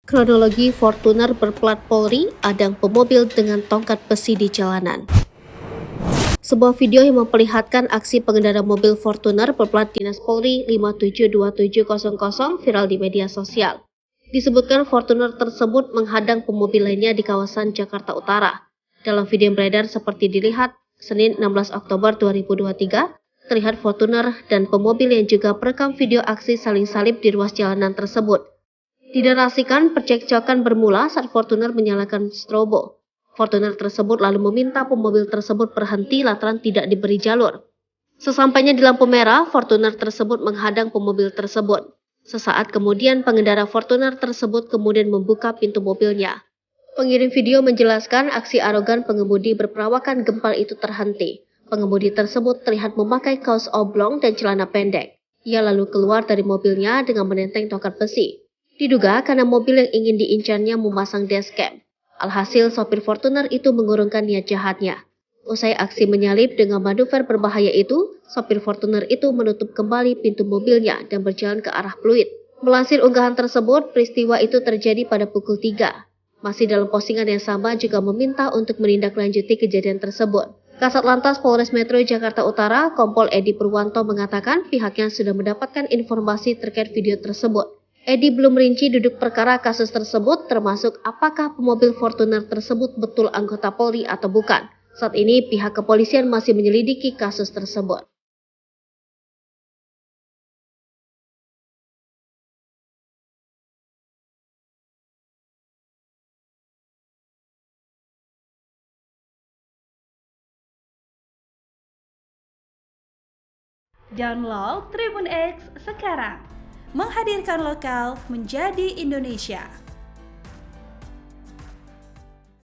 Kronologi Fortuner berplat Polri, adang pemobil dengan tongkat besi di jalanan. Sebuah video yang memperlihatkan aksi pengendara mobil Fortuner berplat Dinas Polri 572700 viral di media sosial. Disebutkan Fortuner tersebut menghadang pemobil lainnya di kawasan Jakarta Utara. Dalam video yang beredar seperti dilihat, Senin 16 Oktober 2023, terlihat Fortuner dan pemobil yang juga perekam video aksi saling salib di ruas jalanan tersebut. Dinarasikan percekcokan bermula saat Fortuner menyalakan strobo. Fortuner tersebut lalu meminta pemobil tersebut berhenti lantaran tidak diberi jalur. Sesampainya di lampu merah, Fortuner tersebut menghadang pemobil tersebut. Sesaat kemudian pengendara Fortuner tersebut kemudian membuka pintu mobilnya. Pengirim video menjelaskan aksi arogan pengemudi berperawakan gempal itu terhenti. Pengemudi tersebut terlihat memakai kaos oblong dan celana pendek. Ia lalu keluar dari mobilnya dengan menenteng tongkat besi. Diduga karena mobil yang ingin diincarnya memasang dashcam. Alhasil sopir Fortuner itu mengurungkan niat jahatnya. Usai aksi menyalip dengan manuver berbahaya itu, sopir Fortuner itu menutup kembali pintu mobilnya dan berjalan ke arah Pluit. Melansir unggahan tersebut, peristiwa itu terjadi pada pukul 3. Masih dalam postingan yang sama juga meminta untuk menindaklanjuti kejadian tersebut. Kasat Lantas Polres Metro Jakarta Utara, Kompol Edi Purwanto mengatakan pihaknya sudah mendapatkan informasi terkait video tersebut. Edi belum merinci duduk perkara kasus tersebut, termasuk apakah pemobil Fortuner tersebut betul anggota Polri atau bukan. Saat ini pihak kepolisian masih menyelidiki kasus tersebut. Download Tribun X sekarang. Menghadirkan lokal menjadi Indonesia.